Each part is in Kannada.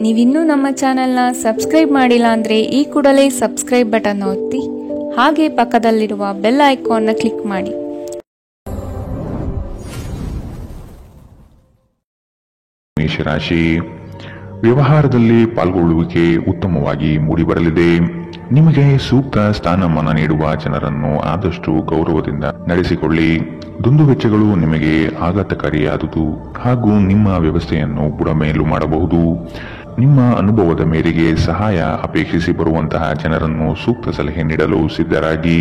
ನೀವಿನ್ನೂ ನಮ್ಮ ಚಾನೆಲ್ನ ಸಬ್ಸ್ಕ್ರೈಬ್ ಮಾಡಿಲ್ಲ ಅಂದರೆ ಈ ಕೂಡಲೇ ಸಬ್ಸ್ಕ್ರೈಬ್ ಬಟನ್ ಒತ್ತಿ ಹಾಗೆ ಪಕ್ಕದಲ್ಲಿರುವ ಬೆಲ್ ಐಕಾನ್ನ ಕ್ಲಿಕ್ ಮಾಡಿ. ಮೇಷರಾಶಿ, ವ್ಯವಹಾರದಲ್ಲಿ ಪಾಲ್ಗೊಳ್ಳುವಿಕೆ ಉತ್ತಮವಾಗಿ ಮೂಡಿಬರಲಿದೆ. ನಿಮಗೆ ಸೂಕ್ತ ಸ್ಥಾನಮಾನ ನೀಡುವ ಜನರನ್ನು ಆದಷ್ಟು ಗೌರವದಿಂದ ನಡೆಸಿಕೊಳ್ಳಿ. ದುಂದುವೆಚ್ಚಗಳು ನಿಮಗೆ ಆಘಾತಕಾರಿಯಾದುದು ಹಾಗೂ ನಿಮ್ಮ ವ್ಯವಸ್ಥೆಯನ್ನು ಬುಡಮೇಲು ಮಾಡಬಹುದು. ನಿಮ್ಮ ಅನುಭವದ ಮೇರೆಗೆ ಸಹಾಯ ಅಪೇಕ್ಷಿಸಿ ಬರುವಂತಹ ಜನರನ್ನು ಸೂಕ್ತ ಸಲಹೆ ನೀಡಲು ಸಿದ್ಧರಾಗಿ.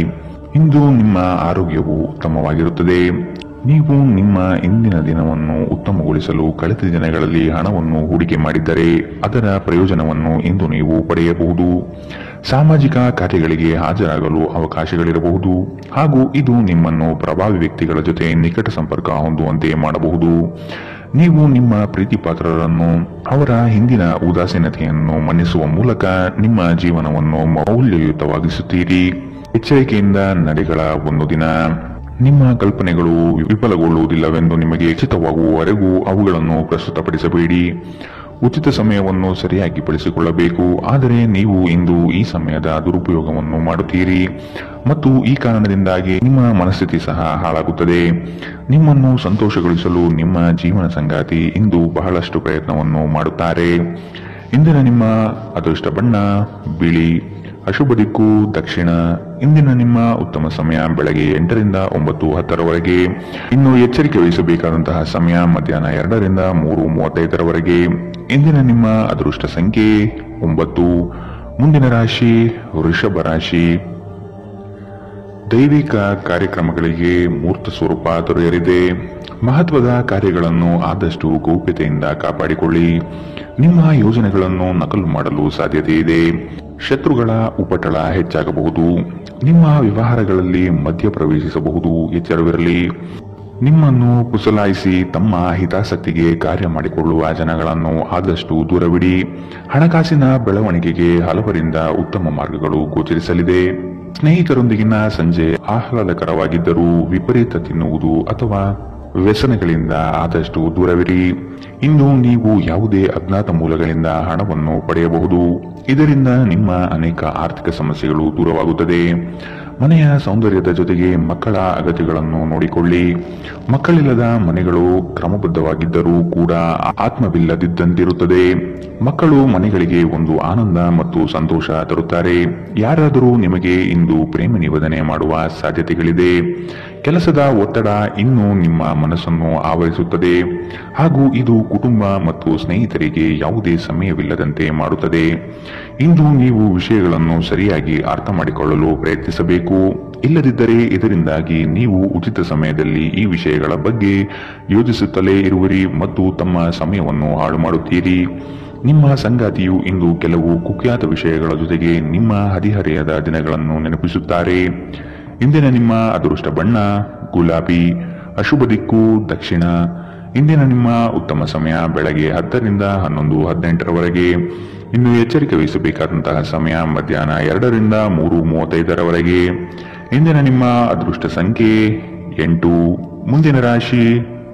ಇಂದು ನಿಮ್ಮ ಆರೋಗ್ಯವು ಉತ್ತಮವಾಗಿರುತ್ತದೆ. ನೀವು ನಿಮ್ಮ ಇಂದಿನ ದಿನವನ್ನು ಉತ್ತಮಗೊಳಿಸಲು ಕಳೆದ ದಿನಗಳಲ್ಲಿ ಹಣವನ್ನು ಹೂಡಿಕೆ ಮಾಡಿದ್ದರೆ ಅದರ ಪ್ರಯೋಜನವನ್ನು ಇಂದು ನೀವು ಪಡೆಯಬಹುದು. ಸಾಮಾಜಿಕ ಕಾರ್ಯಗಳಿಗೆ ಹಾಜರಾಗಲು ಅವಕಾಶಗಳಿರಬಹುದು ಹಾಗೂ ಇದು ನಿಮ್ಮನ್ನು ಪ್ರಭಾವಿ ವ್ಯಕ್ತಿಗಳ ಜೊತೆ ನಿಕಟ ಸಂಪರ್ಕ ಹೊಂದುವಂತೆ ಮಾಡಬಹುದು. ನೀವು ನಿಮ್ಮ ಪ್ರೀತಿಪಾತ್ರರನ್ನು ಅವರ ಹಿಂದಿನ ಉದಾಸೀನತೆಯನ್ನು ಮನ್ನಿಸುವ ಮೂಲಕ ನಿಮ್ಮ ಜೀವನವನ್ನು ಮೌಲ್ಯಯುತವಾಗಿಸುತ್ತೀರಿ. ಎಚ್ಚರಿಕೆಯಿಂದ ನಡೆಗಳ ಒಂದು ದಿನ. ನಿಮ್ಮ ಕಲ್ಪನೆಗಳು ವಿಫಲಗೊಳ್ಳುವುದಿಲ್ಲವೆಂದು ನಿಮಗೆ ಖಚಿತವಾಗುವವರೆಗೂ ಅವುಗಳನ್ನು ಪ್ರಸ್ತುತಪಡಿಸಬೇಡಿ. ಉಚಿತ ಸಮಯವನ್ನು ಸರಿಯಾಗಿ ಬಳಸಿಕೊಳ್ಳಬೇಕು. ಆದರೆ ನೀವು ಇಂದು ಈ ಸಮಯದ ದುರುಪಯೋಗವನ್ನು ಮಾಡುತ್ತೀರಿ ಮತ್ತು ಈ ಕಾರಣದಿಂದಾಗಿ ನಿಮ್ಮ ಮನಸ್ಥಿತಿ ಸಹ ಹಾಳಾಗುತ್ತದೆ. ನಿಮ್ಮನ್ನು ಸಂತೋಷಗೊಳಿಸಲು ನಿಮ್ಮ ಜೀವನ ಸಂಗಾತಿ ಇಂದು ಬಹಳಷ್ಟು ಪ್ರಯತ್ನವನ್ನು ಮಾಡುತ್ತಾರೆ. ಇಂದಿನ ನಿಮ್ಮ ಅದೃಷ್ಟ ಬಣ್ಣ ಬಿಳಿ. ಅಶುಭ ದಿಕ್ಕು ದಕ್ಷಿಣ. ಇಂದಿನ ನಿಮ್ಮ ಉತ್ತಮ ಸಮಯ ಬೆಳಗ್ಗೆ 8 ರಿಂದ 9:10ರವರೆಗೆ. ಇನ್ನು ಎಚ್ಚರಿಕೆ ವಹಿಸಬೇಕಾದಂತಹ ಸಮಯ ಮಧ್ಯಾಹ್ನ 2 ರಿಂದ 3:35ರವರೆಗೆ. ಇಂದಿನ ನಿಮ್ಮ ಅದೃಷ್ಟ ಸಂಖ್ಯೆ 9. ಮುಂದಿನ ರಾಶಿ ವೃಷಭ ರಾಶಿ. ದೈವಿಕ ಕಾರ್ಯಕ್ರಮಗಳಿಗೆ ಮೂರ್ತ ಸ್ವರೂಪ ದೊರೆಯಲಿದೆ. ಮಹತ್ವದ ಕಾರ್ಯಗಳನ್ನು ಆದಷ್ಟು ಗೌಪ್ಯತೆಯಿಂದ ಕಾಪಾಡಿಕೊಳ್ಳಿ. ನಿಮ್ಮ ಯೋಜನೆಗಳನ್ನು ನಕಲು ಮಾಡಲು ಸಾಧ್ಯತೆ ಇದೆ. ಶತ್ರುಗಳ ಉಪಟಳ ಹೆಚ್ಚಾಗಬಹುದು. ನಿಮ್ಮ ವ್ಯವಹಾರಗಳಲ್ಲಿ ಮಧ್ಯ ಪ್ರವೇಶಿಸಬಹುದು. ಎಚ್ಚರವಿರಲಿ. ನಿಮ್ಮನ್ನು ಪುಸಲಾಯಿಸಿ ತಮ್ಮ ಹಿತಾಸಕ್ತಿಗೆ ಕಾರ್ಯ ಮಾಡಿಕೊಳ್ಳುವ ಜನಗಳನ್ನು ಆದಷ್ಟು ದೂರವಿಡಿ. ಹಣಕಾಸಿನ ಬೆಳವಣಿಗೆಗೆ ಹಲವರಿಂದ ಉತ್ತಮ ಮಾರ್ಗಗಳು ಗೋಚರಿಸಲಿದೆ. ಸ್ನೇಹಿತರೊಂದಿಗಿನ ಸಂಜೆ ಆಹ್ಲಾದಕರವಾಗಿದ್ದರೂ ವಿಪರೀತ ತಿನ್ನುವುದು ಅಥವಾ ವ್ಯಸನಗಳಿಂದ ಆದಷ್ಟು ದೂರವಿರಿ. ಇಂದು ನೀವು ಯಾವುದೇ ಅಜ್ಞಾತ ಮೂಲಗಳಿಂದ ಹಣವನ್ನು ಪಡೆಯಬಹುದು. ಇದರಿಂದ ನಿಮ್ಮ ಅನೇಕ ಆರ್ಥಿಕ ಸಮಸ್ಯೆಗಳು ದೂರವಾಗುತ್ತದೆ. ಮನೆಯ ಸೌಂದರ್ಯದ ಜೊತೆಗೆ ಮಕ್ಕಳ ಅಗತ್ಯಗಳನ್ನು ನೋಡಿಕೊಳ್ಳಿ. ಮಕ್ಕಳಿಲ್ಲದ ಮನೆಗಳು ಕ್ರಮಬದ್ಧವಾಗಿದ್ದರೂ ಕೂಡ ಆತ್ಮವಿಲ್ಲದಿದ್ದಂತಿರುತ್ತದೆ. ಮಕ್ಕಳು ಮನೆಗಳಿಗೆ ಒಂದು ಆನಂದ ಮತ್ತು ಸಂತೋಷ ತರುತ್ತಾರೆ. ಯಾರಾದರೂ ನಿಮಗೆ ಇಂದು ಪ್ರೇಮ ನಿವೇದನೆ ಮಾಡುವ ಸಾಧ್ಯತೆಗಳಿದೆ. ಕೆಲಸದ ಒತ್ತಡ ಇನ್ನೂ ನಿಮ್ಮ ಮನಸ್ಸನ್ನು ಆವರಿಸುತ್ತದೆ ಹಾಗೂ ಇದು ಕುಟುಂಬ ಮತ್ತು ಸ್ನೇಹಿತರಿಗೆ ಯಾವುದೇ ಸಮಯವಿಲ್ಲದಂತೆ ಮಾಡುತ್ತದೆ. ಇಂದು ನೀವು ವಿಷಯಗಳನ್ನು ಸರಿಯಾಗಿ ಅರ್ಥ ಮಾಡಿಕೊಳ್ಳಲು ಪ್ರಯತ್ನಿಸಬೇಕು. ಇಲ್ಲದಿದ್ದರೆ ಇದರಿಂದಾಗಿ ನೀವು ಉಚಿತ ಸಮಯದಲ್ಲಿ ಈ ವಿಷಯಗಳ ಬಗ್ಗೆ ಯೋಚಿಸುತ್ತಲೇ ಇರುವಿರಿ ಮತ್ತು ತಮ್ಮ ಸಮಯವನ್ನು ಹಾಳು ಮಾಡುತ್ತೀರಿ. ನಿಮ್ಮ ಸಂಗಾತಿಯು ಇಂದು ಕೆಲವು ಕುಖ್ಯಾತ ವಿಷಯಗಳ ಜೊತೆಗೆ ನಿಮ್ಮ ಹದಿಹರೆಯದ ದಿನಗಳನ್ನು ನೆನಪಿಸುತ್ತಾರೆ. ಇಂದಿನ ನಿಮ್ಮ ಅದೃಷ್ಟ ಬಣ್ಣ ಗುಲಾಬಿ. ಅಶುಭ ದಿಕ್ಕು ದಕ್ಷಿಣ. ಇಂದಿನ ನಿಮ್ಮ ಉತ್ತಮ ಸಮಯ ಬೆಳಗ್ಗೆ 10 ರಿಂದ 11:18ರವರೆಗೆ. ಇನ್ನು ಎಚ್ಚರಿಕೆ ವಹಿಸಬೇಕಾದಂತಹ ಸಮಯ ಮಧ್ಯಾಹ್ನ 2 ರಿಂದ 3:35ರವರೆಗೆ. ಇಂದಿನ ನಿಮ್ಮ ಅದೃಷ್ಟ ಸಂಖ್ಯೆ 8. ಮುಂದಿನ ರಾಶಿ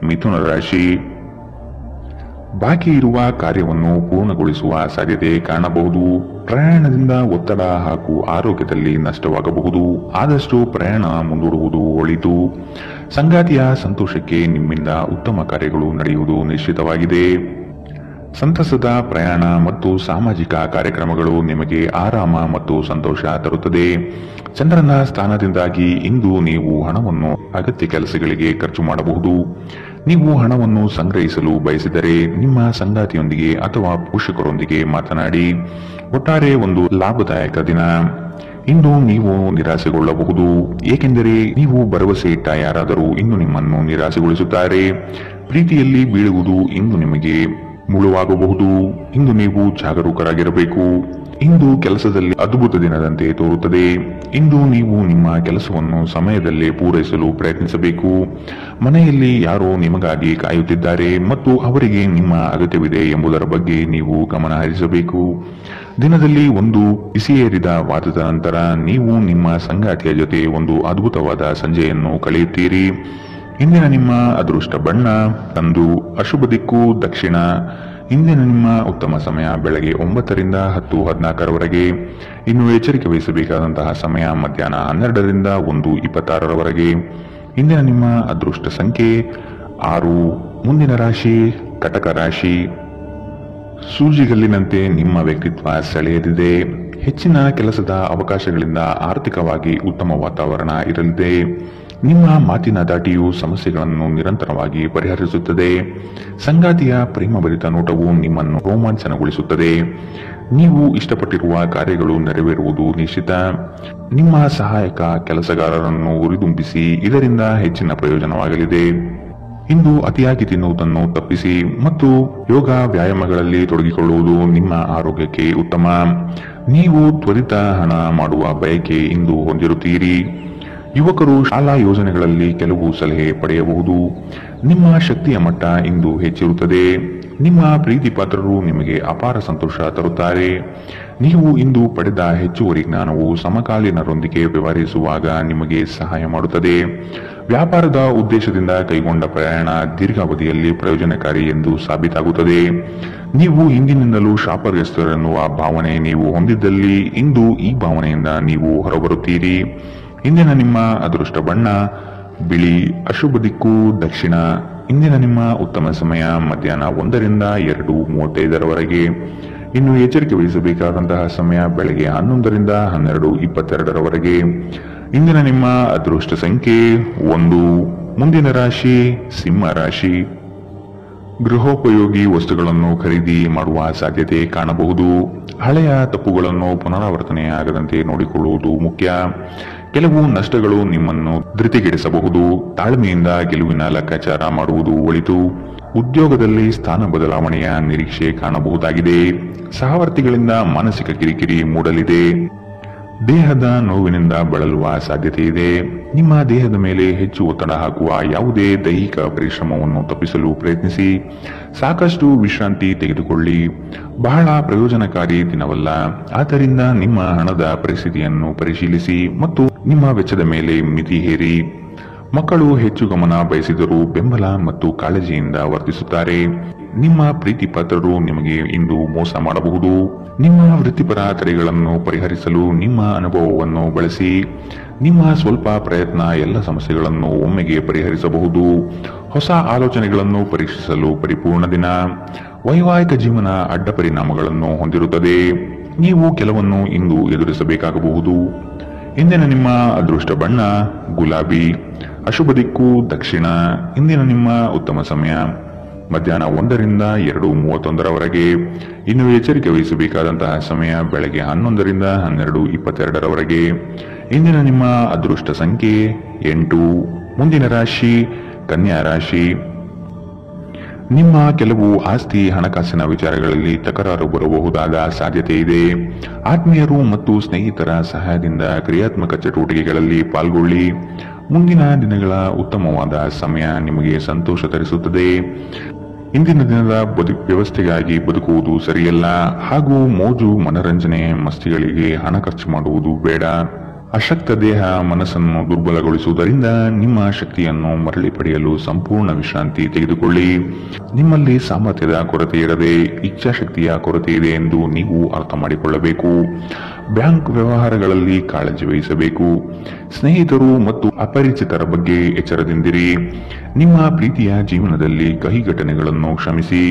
ಮಿಥುನ ರಾಶಿ. ಬಾಕಿ ಇರುವ ಕಾರ್ಯವನ್ನು ಪೂರ್ಣಗೊಳಿಸುವ ಸಾಧ್ಯತೆ ಕಾಣಬಹುದು. ಪ್ರಯಾಣದಿಂದ ಒತ್ತಡ ಹಾಗೂ ಆರೋಗ್ಯದಲ್ಲಿ ನಷ್ಟವಾಗಬಹುದು. ಆದಷ್ಟು ಪ್ರಯಾಣ ಮುಂದೂಡುವುದು ಒಳಿತು. ಸಂಗಾತಿಯ ಸಂತೋಷಕ್ಕೆ ನಿಮ್ಮಿಂದ ಉತ್ತಮ ಕಾರ್ಯಗಳು ನಡೆಯುವುದು ನಿಶ್ಚಿತವಾಗಿದೆ. ಸಂತಸದ ಪ್ರಯಾಣ ಮತ್ತು ಸಾಮಾಜಿಕ ಕಾರ್ಯಕ್ರಮಗಳು ನಿಮಗೆ ಆರಾಮ ಮತ್ತು ಸಂತೋಷ ತರುತ್ತದೆ. ಚಂದ್ರನ ಸ್ಥಾನದಿಂದಾಗಿ ಇಂದು ನೀವು ಹಣವನ್ನು ಅಗತ್ಯ ಕೆಲಸಗಳಿಗೆ ಖರ್ಚು ಮಾಡಬಹುದು. ನೀವು ಹಣವನ್ನು ಸಂಗ್ರಹಿಸಲು ಬಯಸಿದರೆ ನಿಮ್ಮ ಸಂಗಾತಿಯೊಂದಿಗೆ ಅಥವಾ ಪೋಷಕರೊಂದಿಗೆ ಮಾತನಾಡಿ. ಒಟ್ಟಾರೆ ಒಂದು ಲಾಭದಾಯಕ ದಿನ. ಇಂದು ನೀವು ನಿರಾಸೆಗೊಳ್ಳಬಹುದು, ಏಕೆಂದರೆ ನೀವು ಭರವಸೆ ಇಟ್ಟ ಯಾರಾದರೂ ಇಂದು ನಿಮ್ಮನ್ನು ನಿರಾಸೆಗೊಳಿಸುತ್ತಾರೆ. ಪ್ರೀತಿಯಲ್ಲಿ ಬೀಳುವುದು ಇಂದು ನಿಮಗೆ ಮುಳುವಾಗಬಹುದು. ಇಂದು ನೀವು ಜಾಗರೂಕರಾಗಿರಬೇಕು. ಇಂದು ಕೆಲಸದಲ್ಲಿ ಅದ್ಭುತ ದಿನದಂತೆ ತೋರುತ್ತದೆ. ಇಂದು ನೀವು ನಿಮ್ಮ ಕೆಲಸವನ್ನು ಸಮಯದಲ್ಲೇ ಪೂರೈಸಲು ಪ್ರಯತ್ನಿಸಬೇಕು. ಮನೆಯಲ್ಲಿ ಯಾರೋ ನಿಮಗಾಗಿ ಕಾಯುತ್ತಿದ್ದಾರೆ ಮತ್ತು ಅವರಿಗೆ ನಿಮ್ಮ ಅಗತ್ಯವಿದೆ ಎಂಬುದರ ಬಗ್ಗೆ ನೀವು ಗಮನ ಹರಿಸಬೇಕು. ದಿನದಲ್ಲಿ ಒಂದು ಬಿಸಿಯೇರಿದ ವಾದದ ನಂತರ ನೀವು ನಿಮ್ಮ ಸಂಗಾತಿಯ ಜೊತೆ ಒಂದು ಅದ್ಭುತವಾದ ಸಂಜೆಯನ್ನು ಕಳೆಯುತ್ತೀರಿ. ಇಂದಿನ ನಿಮ್ಮ ಅದೃಷ್ಟ ಬಣ್ಣ ಕಂದು. ಅಶುಭ ದಿಕ್ಕು ದಕ್ಷಿಣ. ಇಂದಿನ ನಿಮ್ಮ ಉತ್ತಮ ಸಮಯ ಬೆಳಗ್ಗೆ 9ರಿಂದ 10:14ರವರೆಗೆ. ಇನ್ನು ಎಚ್ಚರಿಕೆ ವಹಿಸಬೇಕಾದಂತಹ ಸಮಯ ಮಧ್ಯಾಹ್ನ 12ರಿಂದ 1:26ರವರೆಗೆ. ಇಂದಿನ ನಿಮ್ಮ ಅದೃಷ್ಟ ಸಂಖ್ಯೆ 6. ಮುಂದಿನ ರಾಶಿ ಕಟಕ ರಾಶಿ. ಸೂಜಿಗಲ್ಲಿನಂತೆ ನಿಮ್ಮ ವ್ಯಕ್ತಿತ್ವ ಸೆಳೆಯಲಿದೆ. ಹೆಚ್ಚಿನ ಕೆಲಸದ ಅವಕಾಶಗಳಿಂದ ಆರ್ಥಿಕವಾಗಿ ಉತ್ತಮ ವಾತಾವರಣ ಇರಲಿದೆ. ನಿಮ್ಮ ಮಾತಿನ ದಾಟಿಯು ಸಮಸ್ಯೆಗಳನ್ನು ನಿರಂತರವಾಗಿ ಪರಿಹರಿಸುತ್ತದೆ. ಸಂಗಾತಿಯ ಪ್ರೇಮಭರಿತ ನೋಟವು ನಿಮ್ಮನ್ನು ರೋಮಾಂಚನಗೊಳಿಸುತ್ತದೆ. ನೀವು ಇಷ್ಟಪಟ್ಟಿರುವ ಕಾರ್ಯಗಳು ನೆರವೇರುವುದು ನಿಶ್ಚಿತ. ನಿಮ್ಮ ಸಹಾಯಕ ಕೆಲಸಗಾರರನ್ನು ಹುರಿದುಂಬಿಸಿ, ಇದರಿಂದ ಹೆಚ್ಚಿನ ಪ್ರಯೋಜನವಾಗಲಿದೆ. ಇಂದು ಅತಿಯಾಗಿ ತಿನ್ನುವುದನ್ನು ತಪ್ಪಿಸಿ ಮತ್ತು ಯೋಗ ವ್ಯಾಯಾಮಗಳಲ್ಲಿ ತೊಡಗಿಕೊಳ್ಳುವುದು ನಿಮ್ಮ ಆರೋಗ್ಯಕ್ಕೆ ಉತ್ತಮ. ನೀವು ತ್ವರಿತ ಹಣ ಮಾಡುವ ಬಯಕೆ ಇಂದು ಹೊಂದಿರುತ್ತೀರಿ. ಯುವಕರು ಶಾಲಾ ಯೋಜನೆಗಳಲ್ಲಿ ಕೆಲವು ಸಲಹೆ ಪಡೆಯಬಹುದು. ನಿಮ್ಮ ಶಕ್ತಿಯ ಮಟ್ಟ ಇಂದು ಹೆಚ್ಚಿರುತ್ತದೆ. ನಿಮ್ಮ ಪ್ರೀತಿ ಪಾತ್ರರು ನಿಮಗೆ ಅಪಾರ ಸಂತೋಷ ತರುತ್ತಾರೆ. ನೀವು ಇಂದು ಪಡೆದ ಹೆಚ್ಚುವರಿ ಜ್ಞಾನವು ಸಮಕಾಲೀನರೊಂದಿಗೆ ವ್ಯವಹರಿಸುವಾಗ ನಿಮಗೆ ಸಹಾಯ ಮಾಡುತ್ತದೆ. ವ್ಯಾಪಾರದ ಉದ್ದೇಶದಿಂದ ಕೈಗೊಂಡ ಪ್ರಯಾಣ ದೀರ್ಘಾವಧಿಯಲ್ಲಿ ಪ್ರಯೋಜನಕಾರಿ ಎಂದು ಸಾಬೀತಾಗುತ್ತದೆ. ನೀವು ಹಿಂದಿನಿಂದಲೂ ಶಾಪಗ್ರಸ್ತರು ಎನ್ನುವ ಭಾವನೆ ನೀವು ಹೊಂದಿದ್ದಲ್ಲಿ ಇಂದು ಈ ಭಾವನೆಯಿಂದ ನೀವು ಹೊರಬರುತ್ತೀರಿ. ಇಂದಿನ ನಿಮ್ಮ ಅದೃಷ್ಟ ಬಣ್ಣ ಬಿಳಿ. ಅಶುಭ ದಿಕ್ಕು ದಕ್ಷಿಣ. ಇಂದಿನ ನಿಮ್ಮ ಉತ್ತಮ ಸಮಯ ಮಧ್ಯಾಹ್ನ 1ರಿಂದ 2:35ರವರೆಗೆ. ಇನ್ನು ಎಚ್ಚರಿಕೆ ವಹಿಸಬೇಕಾದಂತಹ ಸಮಯ ಬೆಳಗ್ಗೆ 11ರಿಂದ 12:22ರವರೆಗೆ. ಇಂದಿನ ನಿಮ್ಮ ಅದೃಷ್ಟ ಸಂಖ್ಯೆ 1. ಮುಂದಿನ ರಾಶಿ ಸಿಂಹ ರಾಶಿ. ಗೃಹೋಪಯೋಗಿ ವಸ್ತುಗಳನ್ನು ಖರೀದಿ ಮಾಡುವ ಸಾಧ್ಯತೆ ಕಾಣಬಹುದು. ಹಳೆಯ ತಪ್ಪುಗಳನ್ನು ಪುನರಾವರ್ತನೆಯಾಗದಂತೆ ನೋಡಿಕೊಳ್ಳುವುದು ಮುಖ್ಯ. ಕೆಲವು ನಷ್ಟಗಳು ನಿಮ್ಮನ್ನು ಧೃತಿಗೆಡಿಸಬಹುದು. ತಾಳ್ಮೆಯಿಂದ ಗೆಲುವಿನ ಲೆಕ್ಕಾಚಾರ ಮಾಡುವುದು ಒಳಿತು. ಉದ್ಯೋಗದಲ್ಲಿ ಸ್ಥಾನ ಬದಲಾವಣೆಯ ನಿರೀಕ್ಷೆ ಕಾಣಬಹುದಾಗಿದೆ. ಸಹವರ್ತಿಗಳಿಂದ ಮಾನಸಿಕ ಕಿರಿಕಿರಿ ಮೂಡಲಿದೆ. ದೇಹದ ನೋವಿನಿಂದ ಬಳಲುವ ಸಾಧ್ಯತೆ ಇದೆ. ನಿಮ್ಮ ದೇಹದ ಮೇಲೆ ಹೆಚ್ಚು ಒತ್ತಡ ಹಾಕುವ ಯಾವುದೇ ದೈಹಿಕ ಪರಿಶ್ರಮವನ್ನು ತಪ್ಪಿಸಲು ಪ್ರಯತ್ನಿಸಿ. ಸಾಕಷ್ಟು ವಿಶ್ರಾಂತಿ ತೆಗೆದುಕೊಳ್ಳಿ. ಬಹಳ ಪ್ರಯೋಜನಕಾರಿ ದಿನವಲ್ಲ. ಆದ್ದರಿಂದ ನಿಮ್ಮ ಹಣದ ಪರಿಸ್ಥಿತಿಯನ್ನು ಪರಿಶೀಲಿಸಿ ಮತ್ತು ನಿಮ್ಮ ವೆಚ್ಚದ ಮೇಲೆ ಮಿತಿ ಹೇರಿ. ಮಕ್ಕಳು ಹೆಚ್ಚು ಗಮನ ಬಯಸಿದರೂ ಬೆಂಬಲ ಮತ್ತು ಕಾಳಜಿಯಿಂದ ವರ್ತಿಸುತ್ತಾರೆ. ನಿಮ್ಮ ಪ್ರೀತಿ ಪಾತ್ರರು ನಿಮಗೆ ಇಂದು ಮೋಸ ಮಾಡಬಹುದು. ನಿಮ್ಮ ವೃತ್ತಿಪರ ತಡೆಗಳನ್ನು ಪರಿಹರಿಸಲು ನಿಮ್ಮ ಅನುಭವವನ್ನು ಬಳಸಿ. ನಿಮ್ಮ ಸ್ವಲ್ಪ ಪ್ರಯತ್ನ ಎಲ್ಲ ಸಮಸ್ಯೆಗಳನ್ನು ಒಮ್ಮೆಗೆ ಪರಿಹರಿಸಬಹುದು. ಹೊಸ ಆಲೋಚನೆಗಳನ್ನು ಪರೀಕ್ಷಿಸಲು ಪರಿಪೂರ್ಣ ದಿನ. ವೈವಾಹಿಕ ಜೀವನ ಅಡ್ಡ ಪರಿಣಾಮಗಳನ್ನು ಹೊಂದಿರುತ್ತದೆ. ನೀವು ಕೆಲವನ್ನು ಇಂದು ಎದುರಿಸಬೇಕಾಗಬಹುದು. ಇಂದಿನ ನಿಮ್ಮ ಅದೃಷ್ಟ ಬಣ್ಣ ಗುಲಾಬಿ. ಅಶುಭ ದಿಕ್ಕು ದಕ್ಷಿಣ. ಇಂದಿನ ನಿಮ್ಮ ಉತ್ತಮ ಸಮಯ ಮಧ್ಯಾಹ್ನ 1ರಿಂದ 2:31ರವರೆಗೆ. ಇನ್ನು ಎಚ್ಚರಿಕೆ ವಹಿಸಬೇಕಾದಂತಹ ಸಮಯ ಬೆಳಗ್ಗೆ 11ರಿಂದ 12:22ರವರೆಗೆ. ಇಂದಿನ ನಿಮ್ಮ ಅದೃಷ್ಟ ಸಂಖ್ಯೆ 8. ಮುಂದಿನ ರಾಶಿ ಕನ್ಯಾ ರಾಶಿ. ನಿಮ್ಮ ಕೆಲವು ಆಸ್ತಿ ಹಣಕಾಸಿನ ವಿಚಾರಗಳಲ್ಲಿ ತಕರಾರು ಬರಬಹುದಾದ ಸಾಧ್ಯತೆ ಇದೆ. ಆತ್ಮೀಯರು ಮತ್ತು ಸ್ನೇಹಿತರ ಸಹಾಯದಿಂದ ಕ್ರಿಯಾತ್ಮಕ ಚಟುವಟಿಕೆಗಳಲ್ಲಿ ಪಾಲ್ಗೊಳ್ಳಿ. ಮುಂದಿನ ದಿನಗಳ ಉತ್ತಮವಾದ ಸಮಯ ನಿಮಗೆ ಸಂತೋಷ ತರಿಸುತ್ತದೆ. ಇಂದಿನ ದಿನದ ವ್ಯವಸ್ಥೆಗಾಗಿ ಬದುಕುವುದು ಸರಿಯಲ್ಲ ಹಾಗೂ ಮೋಜು ಮನರಂಜನೆ ಮಸ್ತಿಗಳಿಗೆ ಹಣ ಖರ್ಚು ಮಾಡುವುದು ಬೇಡ. ಅಶಕ್ತ ದೇಹ ಮನಸ್ಸನ್ನು ದುರ್ಬಲಗೊಳಿಸುವುದರಿಂದ ನಿಮ್ಮ ಶಕ್ತಿಯನ್ನು ಮರಳಿ ಪಡೆಯಲು ಸಂಪೂರ್ಣ ವಿಶ್ರಾಂತಿ ತೆಗೆದುಕೊಳ್ಳಿ. ನಿಮ್ಮಲ್ಲಿ ಸಾಮರ್ಥ್ಯದ ಕೊರತೆ ಇರದೆ ಇಚ್ಛಾಶಕ್ತಿಯ ಕೊರತೆ ಇದೆ ಎಂದು ನೀವು ಅರ್ಥ ಮಾಡಿಕೊಳ್ಳಬೇಕು. ಬ್ಯಾಂಕ್ ವ್ಯವಹಾರಗಳಲ್ಲಿ ಕಾಳಜಿ ವಹಿಸಬೇಕು. ಸ್ನೇಹಿತರು ಮತ್ತು ಅಪರಿಚಿತರ ಬಗ್ಗೆ ಎಚ್ಚರದಿಂದಿರಿ. ನಿಮ್ಮ ಪ್ರೀತಿಯ ಜೀವನದಲ್ಲಿ ಕಹಿ ಘಟನೆಗಳನ್ನು ಕ್ಷಮಿಸಿ.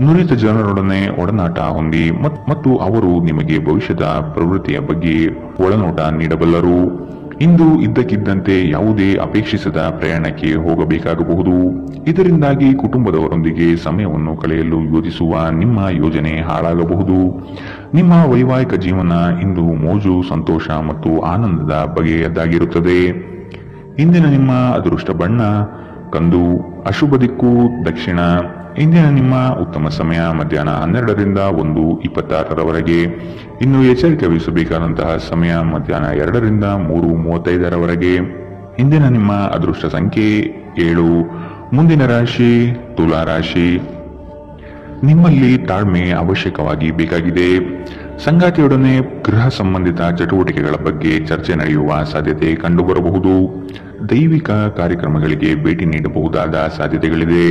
ನುರಿತ ಜನರೊಡನೆ ಒಡನಾಟ ಹೊಂದಿ ಮತ್ತು ಅವರು ನಿಮಗೆ ಭವಿಷ್ಯದ ಪ್ರವೃತ್ತಿಯ ಬಗ್ಗೆ ಒಳನೋಟ ನೀಡಬಲ್ಲರು. ಇಂದು ಇದ್ದಕ್ಕಿದ್ದಂತೆ ಯಾವುದೇ ಅಪೇಕ್ಷಿಸದ ಪ್ರಯಾಣಕ್ಕೆ ಹೋಗಬೇಕಾಗಬಹುದು. ಇದರಿಂದಾಗಿ ಕುಟುಂಬದವರೊಂದಿಗೆ ಸಮಯವನ್ನು ಕಳೆಯಲು ಯೋಜಿಸುವ ನಿಮ್ಮ ಯೋಜನೆ ಹಾಳಾಗಬಹುದು. ನಿಮ್ಮ ವೈವಾಹಿಕ ಜೀವನ ಇಂದು ಮೋಜು ಸಂತೋಷ ಮತ್ತು ಆನಂದದ ಬಗೆಯದಾಗಿರುತ್ತದೆ. ಇಂದಿನ ನಿಮ್ಮ ಅದೃಷ್ಟ ಬಣ್ಣ ಕಂದು. ಅಶುಭ ದಿಕ್ಕು ದಕ್ಷಿಣ. ಇಂದಿನ ನಿಮ್ಮ ಉತ್ತಮ ಸಮಯ ಮಧ್ಯಾಹ್ನ 12ರಿಂದ 1:26ರವರೆಗೆ. ಇನ್ನು ಎಚ್ಚರಿಕೆ ವಹಿಸಬೇಕಾದಂತಹ ಸಮಯ ಮಧ್ಯಾಹ್ನ 2ರಿಂದ 3:35ರವರೆಗೆ. ಇಂದಿನ ನಿಮ್ಮ ಅದೃಷ್ಟ ಸಂಖ್ಯೆ 7. ಮುಂದಿನ ರಾಶಿ ತುಲಾ ರಾಶಿ. ನಿಮ್ಮಲ್ಲಿ ತಾಳ್ಮೆ ಅವಶ್ಯಕವಾಗಿ ಬೇಕಾಗಿದೆ. ಸಂಗಾತಿಯೊಡನೆ ಗೃಹ ಸಂಬಂಧಿತ ಚಟುವಟಿಕೆಗಳ ಬಗ್ಗೆ ಚರ್ಚೆ ನಡೆಯುವ ಸಾಧ್ಯತೆ ಕಂಡುಬರಬಹುದು. ದೈವಿಕ ಕಾರ್ಯಕ್ರಮಗಳಿಗೆ ಭೇಟಿ ನೀಡಬಹುದಾದ ಸಾಧ್ಯತೆಗಳಿದೆ.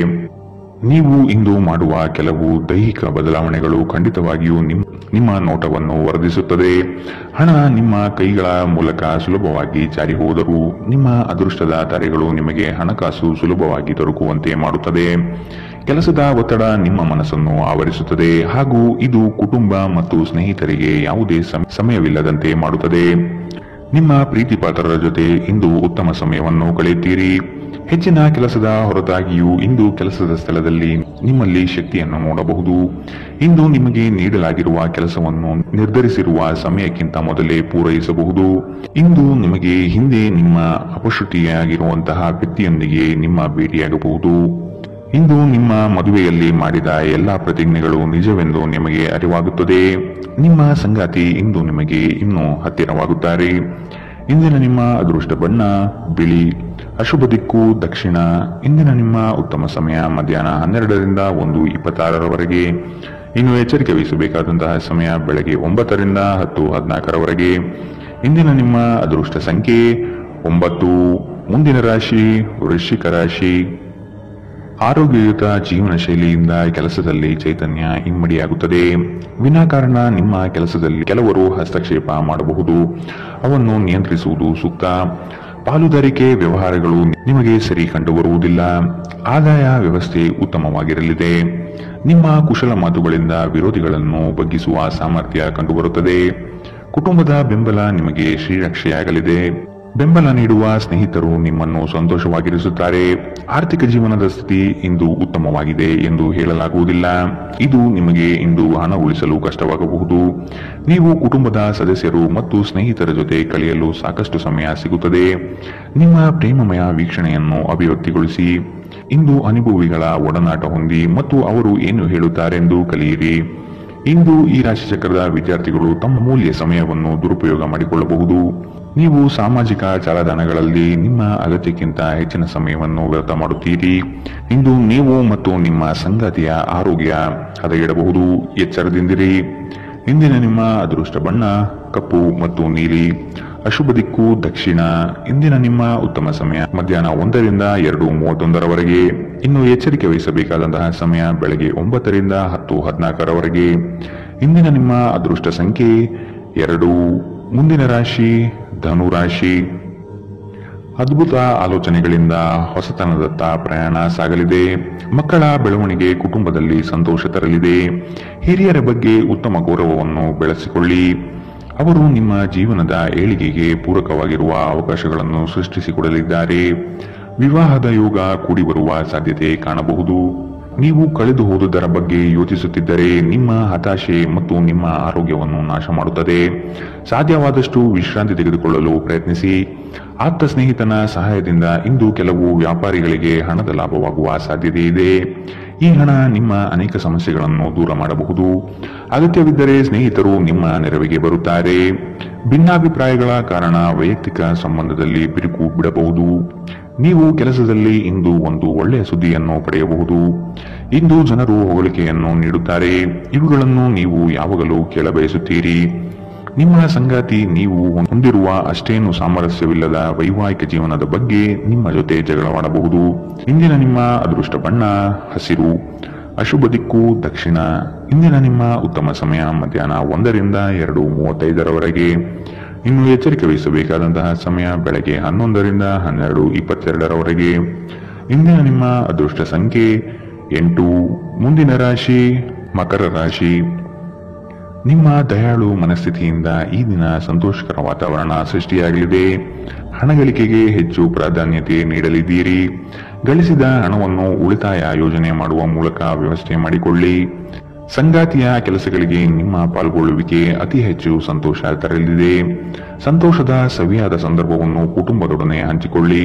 ನೀವು ಇಂದು ಮಾಡುವ ಕೆಲವು ದೈಹಿಕ ಬದಲಾವಣೆಗಳು ಖಂಡಿತವಾಗಿಯೂ ನಿಮ್ಮ ನೋಟವನ್ನು ವರ್ಧಿಸುತ್ತದೆ. ಹಣ ನಿಮ್ಮ ಕೈಗಳ ಮೂಲಕ ಸುಲಭವಾಗಿ ಜಾರಿ ಹೋದರೂ ನಿಮ್ಮ ಅದೃಷ್ಟದ ತಾರೆಗಳು ನಿಮಗೆ ಹಣಕಾಸು ಸುಲಭವಾಗಿ ದೊರಕುವಂತೆ ಮಾಡುತ್ತದೆ. ಕೆಲಸದ ಒತ್ತಡ ನಿಮ್ಮ ಮನಸ್ಸನ್ನು ಆವರಿಸುತ್ತದೆ ಹಾಗೂ ಇದು ಕುಟುಂಬ ಮತ್ತು ಸ್ನೇಹಿತರಿಗೆ ಯಾವುದೇ ಸಮಯವಿಲ್ಲದಂತೆ ಮಾಡುತ್ತದೆ. ನಿಮ್ಮ ಪ್ರೀತಿ ಪಾತ್ರರ ಜೊತೆ ಇಂದು ಉತ್ತಮ ಸಮಯವನ್ನು ಕಳೆಯುತ್ತೀರಿ. ಹೆಚ್ಚಿನ ಕೆಲಸದ ಹೊರತಾಗಿಯೂ ಇಂದು ಕೆಲಸದ ಸ್ಥಳದಲ್ಲಿ ನಿಮ್ಮಲ್ಲಿ ಶಕ್ತಿಯನ್ನು ನೋಡಬಹುದು. ಇಂದು ನಿಮಗೆ ನೀಡಲಾಗಿರುವ ಕೆಲಸವನ್ನು ನಿರ್ಧರಿಸಿರುವ ಸಮಯಕ್ಕಿಂತ ಮೊದಲೇ ಪೂರೈಸಬಹುದು. ಇಂದು ನಿಮಗೆ ಹಿಂದೆ ನಿಮ್ಮ ಅಪಶ್ರುತಿಯಾಗಿರುವಂತಹ ವ್ಯಕ್ತಿಯೊಂದಿಗೆ ನಿಮ್ಮ ಭೇಟಿಯಾಗಬಹುದು. ಇಂದು ನಿಮ್ಮ ಮದುವೆಯಲ್ಲಿ ಮಾಡಿದ ಎಲ್ಲಾ ಪ್ರತಿಜ್ಞೆಗಳು ನಿಜವೆಂದು ನಿಮಗೆ ಅರಿವಾಗುತ್ತದೆ. ನಿಮ್ಮ ಸಂಗಾತಿ ಇಂದು ನಿಮಗೆ ಇನ್ನೂ ಹತ್ತಿರವಾಗುತ್ತಾರೆ. ಇಂದಿನ ನಿಮ್ಮ ಅದೃಷ್ಟ ಬಣ್ಣ ಬಿಳಿ. ಅಶುಭ ದಿಕ್ಕು ದಕ್ಷಿಣ. ಇಂದಿನ ನಿಮ್ಮ ಉತ್ತಮ ಸಮಯ ಮಧ್ಯಾಹ್ನ 12ರಿಂದ 1:26ರವರೆಗೆ. ಇನ್ನು ಎಚ್ಚರಿಕೆ ವಹಿಸಬೇಕಾದಂತಹ ಸಮಯ ಬೆಳಗ್ಗೆ 9ರಿಂದ 10:14ರವರೆಗೆ. ಇಂದಿನ ನಿಮ್ಮ ಅದೃಷ್ಟ ಸಂಖ್ಯೆ 9. ಮುಂದಿನ ರಾಶಿ ವೃಶ್ಚಿಕ ರಾಶಿ. ಆರೋಗ್ಯಯುತ ಜೀವನ ಶೈಲಿಯಿಂದ ಕೆಲಸದಲ್ಲಿ ಚೈತನ್ಯ ಇಮ್ಮಡಿಯಾಗುತ್ತದೆ. ವಿನಾಕಾರಣ ನಿಮ್ಮ ಕೆಲಸದಲ್ಲಿ ಕೆಲವರು ಹಸ್ತಕ್ಷೇಪ ಮಾಡಬಹುದು. ಅವನ್ನು ನಿಯಂತ್ರಿಸುವುದು ಸೂಕ್ತ. ಪಾಲುದಾರಿಕೆ ವ್ಯವಹಾರಗಳು ನಿಮಗೆ ಸರಿ ಕಂಡುಬರುವುದಿಲ್ಲ. ಆದಾಯ ವ್ಯವಸ್ಥೆ ಉತ್ತಮವಾಗಿರಲಿದೆ. ನಿಮ್ಮ ಕುಶಲ ಮಾತುಗಳಿಂದ ವಿರೋಧಿಗಳನ್ನು ಬಗ್ಗಿಸುವ ಸಾಮರ್ಥ್ಯ ಕಂಡುಬರುತ್ತದೆ. ಕುಟುಂಬದ ಬೆಂಬಲ ನಿಮಗೆ ಶ್ರೀರಕ್ಷೆಯಾಗಲಿದೆ. ಬೆಂಬಲ ನೀಡುವ ಸ್ನೇಹಿತರು ನಿಮ್ಮನ್ನು ಸಂತೋಷವಾಗಿರಿಸುತ್ತಾರೆ. ಆರ್ಥಿಕ ಜೀವನದ ಸ್ಥಿತಿ ಇಂದು ಉತ್ತಮವಾಗಿದೆ ಎಂದು ಹೇಳಲಾಗುವುದಿಲ್ಲ. ಇದು ನಿಮಗೆ ಇಂದು ಹಣ ಉಳಿಸಲು ಕಷ್ಟವಾಗಬಹುದು. ನೀವು ಕುಟುಂಬದ ಸದಸ್ಯರು ಮತ್ತು ಸ್ನೇಹಿತರ ಜೊತೆ ಕಳೆಯಲು ಸಾಕಷ್ಟು ಸಮಯ ಸಿಗುತ್ತದೆ. ನಿಮ್ಮ ಪ್ರೇಮಮಯ ವೀಕ್ಷಣೆಯನ್ನು ಅಭಿವ್ಯಕ್ತಿಗೊಳಿಸಿ. ಇಂದು ಅನುಭವಿಗಳ ಒಡನಾಟ ಹೊಂದಿ ಮತ್ತು ಅವರು ಏನು ಹೇಳುತ್ತಾರೆಂದು ಕಲಿಯಿರಿ. ಇಂದು ಈ ರಾಶಿಚಕ್ರದ ವಿದ್ಯಾರ್ಥಿಗಳು ತಮ್ಮ ಮೂಲ್ಯ ಸಮಯವನ್ನು ದುರುಪಯೋಗ ಮಾಡಿಕೊಳ್ಳಬಹುದು. ನೀವು ಸಾಮಾಜಿಕ ಜಾಲತಾಣಗಳಲ್ಲಿ ನಿಮ್ಮ ಅಗತ್ಯಕ್ಕಿಂತ ಹೆಚ್ಚಿನ ಸಮಯವನ್ನು ವ್ಯರ್ಥ ಮಾಡುತ್ತೀರಿ. ಇಂದು ನೀವು ಮತ್ತು ನಿಮ್ಮ ಸಂಗಾತಿಯ ಆರೋಗ್ಯ ಹದಗೆಡಬಹುದು. ಎಚ್ಚರದಿಂದಿರಿ. ಇಂದಿನ ನಿಮ್ಮ ಅದೃಷ್ಟ ಬಣ್ಣ ಕಪ್ಪು ಮತ್ತು ನೀಲಿ. ಅಶುಭ ದಿಕ್ಕು ದಕ್ಷಿಣ. ಇಂದಿನ ನಿಮ್ಮ ಉತ್ತಮ ಸಮಯ ಮಧ್ಯಾಹ್ನ 1ರಿಂದ 2:31ರವರೆಗೆ. ಇನ್ನು ಎಚ್ಚರಿಕೆ ವಹಿಸಬೇಕಾದಂತಹ ಸಮಯ ಬೆಳಗ್ಗೆ 9ರಿಂದ 10:14ರವರೆಗೆ. ಇಂದಿನ ನಿಮ್ಮ ಅದೃಷ್ಟ ಸಂಖ್ಯೆ 2. ಮುಂದಿನ ರಾಶಿ ಧನು ರಾಶಿ. ಅದ್ಭುತ ಆಲೋಚನೆಗಳಿಂದ ಹೊಸತನದತ್ತ ಪ್ರಯಾಣ ಸಾಗಲಿದೆ. ಮಕ್ಕಳ ಬೆಳವಣಿಗೆ ಕುಟುಂಬದಲ್ಲಿ ಸಂತೋಷ ತರಲಿದೆ. ಹಿರಿಯರ ಬಗ್ಗೆ ಉತ್ತಮ ಗೌರವವನ್ನು ಬೆಳೆಸಿಕೊಳ್ಳಿ. ಅವರು ನಿಮ್ಮ ಜೀವನದ ಏಳಿಗೆಗೆ ಪೂರಕವಾಗಿರುವ ಅವಕಾಶಗಳನ್ನು ಸೃಷ್ಟಿಸಿಕೊಡಲಿದ್ದಾರೆ. ವಿವಾಹದ ಯೋಗ ಕೂಡಿ ಬರುವ ಸಾಧ್ಯತೆ ಕಾಣಬಹುದು. ನೀವು ಕಳೆದು ಹೋದುದರ ಬಗ್ಗೆ ಯೋಚಿಸುತ್ತಿದ್ದರೆ ನಿಮ್ಮ ಹತಾಶೆ ಮತ್ತು ನಿಮ್ಮ ಆರೋಗ್ಯವನ್ನು ನಾಶ ಮಾಡುತ್ತದೆ. ಸಾಧ್ಯವಾದಷ್ಟು ವಿಶ್ರಾಂತಿ ತೆಗೆದುಕೊಳ್ಳಲು ಪ್ರಯತ್ನಿಸಿ. ಆಪ್ತ ಸ್ನೇಹಿತನ ಸಹಾಯದಿಂದ ಇಂದು ಕೆಲವು ವ್ಯಾಪಾರಿಗಳಿಗೆ ಹಣದ ಲಾಭವಾಗುವ ಸಾಧ್ಯತೆ ಇದೆ. ಈ ಹಣ ನಿಮ್ಮ ಅನೇಕ ಸಮಸ್ಯೆಗಳನ್ನು ದೂರ ಮಾಡಬಹುದು. ಅಗತ್ಯವಿದ್ದರೆ ಸ್ನೇಹಿತರು ನಿಮ್ಮ ನೆರವಿಗೆ ಬರುತ್ತಾರೆ. ಭಿನ್ನಾಭಿಪ್ರಾಯಗಳ ಕಾರಣ ವೈಯಕ್ತಿಕ ಸಂಬಂಧದಲ್ಲಿ ಬಿರುಕು ಬಿಡಬಹುದು. ನೀವು ಕೆಲಸದಲ್ಲಿ ಇಂದು ಒಂದು ಒಳ್ಳೆಯ ಸುದ್ದಿಯನ್ನು ಪಡೆಯಬಹುದು. ಇಂದು ಜನರು ಹೊಗಳಿಕೆಯನ್ನು ನೀಡುತ್ತಾರೆ. ಇವುಗಳನ್ನು ನೀವು ಯಾವಾಗಲೂ ಕೇಳಬಯಸುತ್ತೀರಿ. ನಿಮ್ಮ ಸಂಗಾತಿ ನೀವು ಹೊಂದಿರುವ ಅಷ್ಟೇನು ಸಾಮರಸ್ಯವಿಲ್ಲದ ವೈವಾಹಿಕ ಜೀವನದ ಬಗ್ಗೆ ನಿಮ್ಮ ಜೊತೆ ಜಗಳವಾಡಬಹುದು. ಇಂದಿನ ನಿಮ್ಮ ಅದೃಷ್ಟ ಬಣ್ಣ ಹಸಿರು. ಅಶುಭ ದಿಕ್ಕು ದಕ್ಷಿಣ. ಇಂದಿನ ನಿಮ್ಮ ಉತ್ತಮ ಸಮಯ ಮಧ್ಯಾಹ್ನ 1ರಿಂದ 2:35ರವರೆಗೆ. ಇನ್ನು ಎಚ್ಚರಿಕೆ ವಹಿಸಬೇಕಾದಂತಹ ಸಮಯ ಬೆಳಗ್ಗೆ 11ರಿಂದ 12:22ರವರೆಗೆ. ಇಂದಿನ ನಿಮ್ಮ ಅದೃಷ್ಟ ಸಂಖ್ಯೆ 8. ಮುಂದಿನ ರಾಶಿ ಮಕರ ರಾಶಿ. ನಿಮ್ಮ ದಯಾಳು ಮನಸ್ಥಿತಿಯಿಂದ ಈ ದಿನ ಸಂತೋಷಕರ ವಾತಾವರಣ ಸೃಷ್ಟಿಯಾಗಲಿದೆ. ಹಣಗಳಿಕೆಗೆ ಹೆಚ್ಚು ಪ್ರಾಧಾನ್ಯತೆ ನೀಡಲಿದ್ದೀರಿ. ಗಳಿಸಿದ ಹಣವನ್ನು ಉಳಿತಾಯ ಯೋಜನೆ ಮಾಡುವ ಮೂಲಕ ವ್ಯವಸ್ಥೆ ಮಾಡಿಕೊಳ್ಳಿ. ಸಂಗಾತಿಯ ಕೆಲಸಗಳಿಗೆ ನಿಮ್ಮ ಪಾಲ್ಗೊಳ್ಳುವಿಕೆ ಅತಿ ಹೆಚ್ಚು ಸಂತೋಷ ತರಲಿದೆ. ಸಂತೋಷದ ಸವಿಯಾದ ಸಂದರ್ಭವನ್ನು ಕುಟುಂಬದೊಡನೆ ಹಂಚಿಕೊಳ್ಳಿ.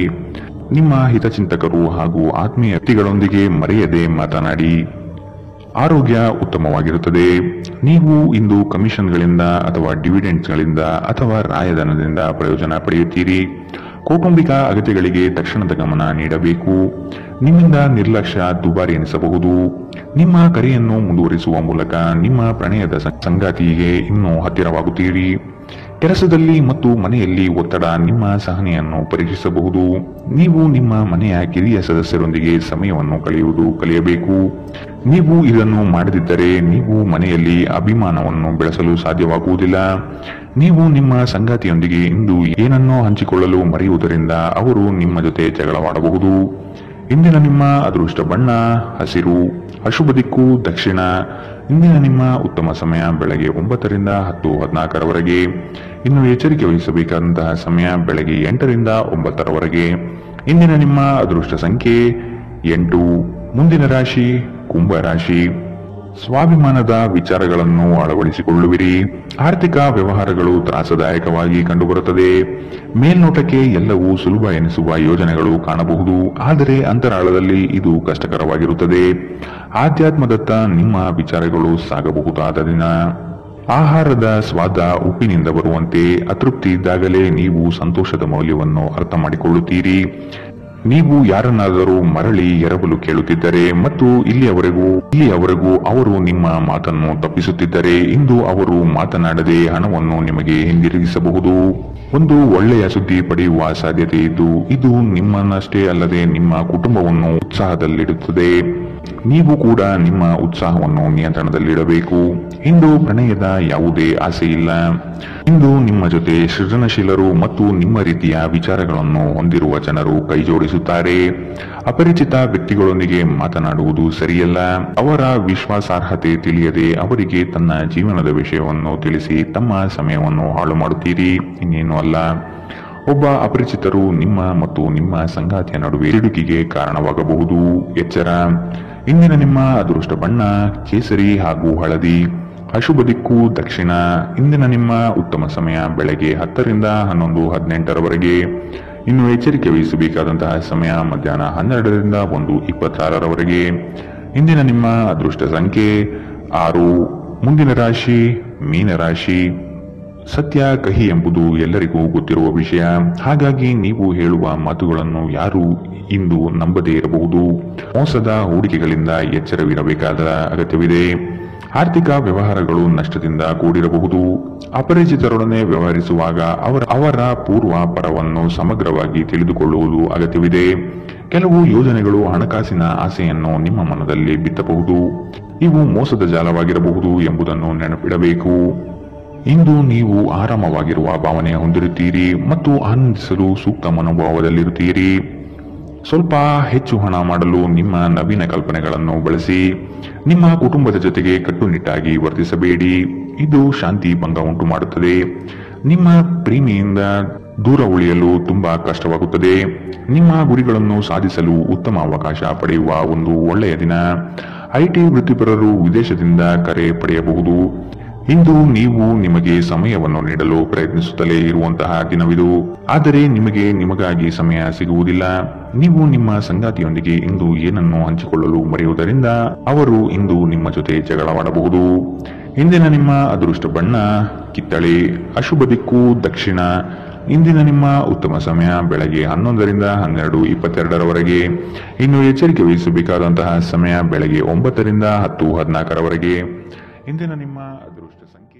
ನಿಮ್ಮ ಹಿತಚಿಂತಕರು ಹಾಗೂ ಆತ್ಮೀಯ ವ್ಯಕ್ತಿಗಳೊಂದಿಗೆ ಮರೆಯದೆ ಮಾತನಾಡಿ. ಆರೋಗ್ಯ ಉತ್ತಮವಾಗಿರುತ್ತದೆ. ನೀವು ಇಂದು ಕಮಿಷನ್ಗಳಿಂದ ಅಥವಾ ಡಿವಿಡೆಂಡ್ಸ್ಗಳಿಂದ ಅಥವಾ ರಾಯಧನದಿಂದ ಪ್ರಯೋಜನ ಪಡೆಯುತ್ತೀರಿ. ಕೌಟುಂಬಿಕ ಅಗತ್ಯಗಳಿಗೆ ತಕ್ಷಣದ ಗಮನ ನೀಡಬೇಕು. ನಿಮ್ಮಿಂದ ನಿರ್ಲಕ್ಷ್ಯ ದುಬಾರಿ ಎನಿಸಬಹುದು. ನಿಮ್ಮ ಕರೆಯನ್ನು ಮುಂದುವರಿಸುವ ಮೂಲಕ ನಿಮ್ಮ ಪ್ರಣಯದ ಸಂಗಾತಿಗೆ ಇನ್ನೂ ಹತ್ತಿರವಾಗುತ್ತೀರಿ. ಕೆಲಸದಲ್ಲಿ ಮತ್ತು ಮನೆಯಲ್ಲಿ ಒತ್ತಡ ನಿಮ್ಮ ಸಹನೆಯನ್ನು ಪರೀಕ್ಷಿಸಬಹುದು. ನೀವು ನಿಮ್ಮ ಮನೆಯ ಕಿರಿಯ ಸದಸ್ಯರೊಂದಿಗೆ ಸಮಯವನ್ನು ಕಳೆಯಬೇಕು. ನೀವು ಇದನ್ನು ಮಾಡದಿದ್ದರೆ ನೀವು ಮನೆಯಲ್ಲಿ ಅಭಿಮಾನವನ್ನು ಬೆಳೆಸಲು ಸಾಧ್ಯವಾಗುವುದಿಲ್ಲ. ನೀವು ನಿಮ್ಮ ಸಂಗಾತಿಯೊಂದಿಗೆ ಇಂದು ಏನನ್ನೋ ಹಂಚಿಕೊಳ್ಳಲು ಮರೆಯುವುದರಿಂದ ಅವರು ನಿಮ್ಮ ಜೊತೆ ಜಗಳವಾಡಬಹುದು. ಇಂದಿನ ನಿಮ್ಮ ಅದೃಷ್ಟ ಬಣ್ಣ ಹಸಿರು, ಅಶುಭ ದಿಕ್ಕು ದಕ್ಷಿಣ. ಇಂದಿನ ನಿಮ್ಮ ಉತ್ತಮ ಸಮಯ ಬೆಳಗ್ಗೆ 9 ರಿಂದ 10:14 ಇನ್ನು ಎಚ್ಚರಿಕೆ ವಹಿಸಬೇಕಾದಂತಹ ಸಮಯ ಬೆಳಗ್ಗೆ 8 ರಿಂದ 9 ಇಂದಿನ ನಿಮ್ಮ ಅದೃಷ್ಟ ಸಂಖ್ಯೆ 8. ಮುಂದಿನ ರಾಶಿ ಕುಂಭ ರಾಶಿ. ಸ್ವಾಭಿಮಾನದ ವಿಚಾರಗಳನ್ನು ಅಳವಡಿಸಿಕೊಳ್ಳುವಿರಿ. ಆರ್ಥಿಕ ವ್ಯವಹಾರಗಳು ತ್ರಾಸದಾಯಕವಾಗಿ ಕಂಡುಬರುತ್ತದೆ. ಮೇಲ್ನೋಟಕ್ಕೆ ಎಲ್ಲವೂ ಸುಲಭ ಎನಿಸುವ ಯೋಜನೆಗಳು ಕಾಣಬಹುದು, ಆದರೆ ಅಂತರಾಳದಲ್ಲಿ ಇದು ಕಷ್ಟಕರವಾಗಿರುತ್ತದೆ. ಆಧ್ಯಾತ್ಮದತ್ತ ನಿಮ್ಮ ವಿಚಾರಗಳು ಸಾಗಬಹುದಾದ ದಿನ. ಆಹಾರದ ಸ್ವಾದ ಉಪ್ಪಿನಿಂದ ಬರುವಂತೆ ಅತೃಪ್ತಿ ಇದ್ದಾಗಲೇ ನೀವು ಸಂತೋಷದ ಮೌಲ್ಯವನ್ನು ಅರ್ಥ ಮಾಡಿಕೊಳ್ಳುತ್ತೀರಿ. ನೀವು ಯಾರನ್ನಾದರೂ ಮರಳಿ ಎರವಲು ಕೇಳುತ್ತಿದ್ದರೆ ಮತ್ತು ಇಲ್ಲಿಯವರೆಗೂ ಅವರು ನಿಮ್ಮ ಮಾತನ್ನು ತಪ್ಪಿಸುತ್ತಿದ್ದರೆ ಇಂದು ಅವರು ಮಾತನಾಡದೆ ಹಣವನ್ನು ನಿಮಗೆ ಹಿಂದಿರುಗಿಸಬಹುದು. ಒಂದು ಒಳ್ಳೆಯ ಸುದ್ದಿ ಪಡೆಯುವ ಸಾಧ್ಯತೆ ಇದ್ದು ಇದು ನಿಮ್ಮನ್ನಷ್ಟೇ ಅಲ್ಲದೆ ನಿಮ್ಮ ಕುಟುಂಬವನ್ನು ಉತ್ಸಾಹದಲ್ಲಿಡುತ್ತದೆ. ನೀವು ಕೂಡ ನಿಮ್ಮ ಉತ್ಸಾಹವನ್ನು ನಿಯಂತ್ರಣದಲ್ಲಿಡಬೇಕು. ಇಂದು ಪ್ರಣಯದ ಯಾವುದೇ ಆಸೆ ಇಲ್ಲ. ಇಂದು ನಿಮ್ಮ ಜೊತೆ ಸೃಜನಶೀಲರು ಮತ್ತು ನಿಮ್ಮ ರೀತಿಯ ವಿಚಾರಗಳನ್ನು ಹೊಂದಿರುವ ಜನರು ಕೈಜೋಡಿಸುತ್ತಾರೆ. ಅಪರಿಚಿತ ವ್ಯಕ್ತಿಗಳೊಂದಿಗೆ ಮಾತನಾಡುವುದು ಸರಿಯಲ್ಲ. ಅವರ ವಿಶ್ವಾಸಾರ್ಹತೆ ತಿಳಿಯದೆ ಅವರಿಗೆ ತನ್ನ ಜೀವನದ ವಿಷಯವನ್ನು ತಿಳಿಸಿ ತಮ್ಮ ಸಮಯವನ್ನು ಹಾಳು ಮಾಡುತ್ತೀರಿ, ಇನ್ನೇನು ಅಲ್ಲ. ಒಬ್ಬ ಅಪರಿಚಿತರು ನಿಮ್ಮ ಮತ್ತು ನಿಮ್ಮ ಸಂಗಾತಿಯ ನಡುವೆ ಸಿಡುಕಿಗೆ ಕಾರಣವಾಗಬಹುದು. ಎಚ್ಚರ. ಇಂದಿನ ನಿಮ್ಮ ಅದೃಷ್ಟ ಬಣ್ಣ ಕೇಸರಿ ಹಾಗೂ ಹಳದಿ, ಅಶುಭ ದಿಕ್ಕು ದಕ್ಷಿಣ. ಇಂದಿನ ನಿಮ್ಮ ಉತ್ತಮ ಸಮಯ ಬೆಳಗ್ಗೆ 10 ರಿಂದ 11:18 ಇನ್ನು ಎಚ್ಚರಿಕೆ ವಹಿಸಬೇಕಾದಂತಹ ಸಮಯ ಮಧ್ಯಾಹ್ನ 12 ರಿಂದ 1:26 ಇಂದಿನ ನಿಮ್ಮ ಅದೃಷ್ಟ ಸಂಖ್ಯೆ 6. ಮುಂದಿನ ರಾಶಿ ಮೀನರಾಶಿ. ಸತ್ಯ ಕಹಿ ಎಂಬುದು ಎಲ್ಲರಿಗೂ ಗೊತ್ತಿರುವ ವಿಷಯ. ಹಾಗಾಗಿ ನೀವು ಹೇಳುವ ಮಾತುಗಳನ್ನು ಯಾರು ಇಂದು ನಂಬದೇ ಇರಬಹುದು. ಮೋಸದ ಹೂಡಿಕೆಗಳಿಂದ ಎಚ್ಚರವಿರಬೇಕಾದ ಅಗತ್ಯವಿದೆ. ಆರ್ಥಿಕ ವ್ಯವಹಾರಗಳು ನಷ್ಟದಿಂದ ಕೂಡಿರಬಹುದು. ಅಪರಿಚಿತರೊಡನೆ ವ್ಯವಹರಿಸುವಾಗ ಅವರ ಪೂರ್ವ ಪರವನ್ನು ಸಮಗ್ರವಾಗಿ ತಿಳಿದುಕೊಳ್ಳುವುದು ಅಗತ್ಯವಿದೆ. ಕೆಲವು ಯೋಜನೆಗಳು ಹಣಕಾಸಿನ ಆಸೆಯನ್ನು ನಿಮ್ಮ ಮನದಲ್ಲಿ ಬಿತ್ತಬಹುದು. ಇವು ಮೋಸದ ಜಾಲವಾಗಿರಬಹುದು ಎಂಬುದನ್ನು ನೆನಪಿಡಬೇಕು. ಇಂದು ನೀವು ಆರಾಮವಾಗಿರುವ ಭಾವನೆ ಹೊಂದಿರುತ್ತೀರಿ ಮತ್ತು ಆನಂದಿಸಲು ಸೂಕ್ತ ಮನೋಭಾವದಲ್ಲಿರುತ್ತೀರಿ. ಸ್ವಲ್ಪ ಹೆಚ್ಚು ಹಣ ಮಾಡಲು ನಿಮ್ಮ ನವೀನ ಕಲ್ಪನೆಗಳನ್ನು ಬಳಸಿ. ನಿಮ್ಮ ಕುಟುಂಬದ ಜೊತೆಗೆ ಕಟ್ಟುನಿಟ್ಟಾಗಿ ವರ್ತಿಸಬೇಡಿ. ಇದು ಶಾಂತಿ ಭಂಗ ಉಂಟು ಮಾಡುತ್ತದೆ. ನಿಮ್ಮ ಪ್ರೇಮಿಯಿಂದ ದೂರ ಉಳಿಯಲು ತುಂಬಾ ಕಷ್ಟವಾಗುತ್ತದೆ. ನಿಮ್ಮ ಗುರಿಗಳನ್ನು ಸಾಧಿಸಲು ಉತ್ತಮ ಅವಕಾಶ ಪಡೆಯುವ ಒಂದು ಒಳ್ಳೆಯ ದಿನ. ಐಟಿ ವೃತ್ತಿಪರರು ವಿದೇಶದಿಂದ ಕರೆ ಪಡೆಯಬಹುದು. ಇಂದು ನೀವು ನಿಮಗೆ ಸಮಯವನ್ನು ನೀಡಲು ಪ್ರಯತ್ನಿಸುತ್ತಲೇ ಇರುವಂತಹ ದಿನವಿದು. ಆದರೆ ನಿಮಗಾಗಿ ಸಮಯ ಸಿಗುವುದಿಲ್ಲ. ನೀವು ನಿಮ್ಮ ಸಂಗಾತಿಯೊಂದಿಗೆ ಇಂದು ಏನನ್ನು ಹಂಚಿಕೊಳ್ಳಲು ಮರೆಯುವುದರಿಂದ ಅವರು ಇಂದು ನಿಮ್ಮ ಜೊತೆ ಜಗಳವಾಡಬಹುದು. ಇಂದಿನ ನಿಮ್ಮ ಅದೃಷ್ಟ ಬಣ್ಣ ಕಿತ್ತಳೆ, ಅಶುಭ ದಿಕ್ಕು ದಕ್ಷಿಣ. ಇಂದಿನ ನಿಮ್ಮ ಉತ್ತಮ ಸಮಯ ಬೆಳಗ್ಗೆ 11 ರಿಂದ 12:22 ಇನ್ನು ಎಚ್ಚರಿಕೆ ವಹಿಸಬೇಕಾದಂತಹ ಸಮಯ ಬೆಳಗ್ಗೆ 9 ರಿಂದ 10:14 ಇಂದಿನ ನಿಮ್ಮ ಅದೃಷ್ಟ ಸಂಖ್ಯೆ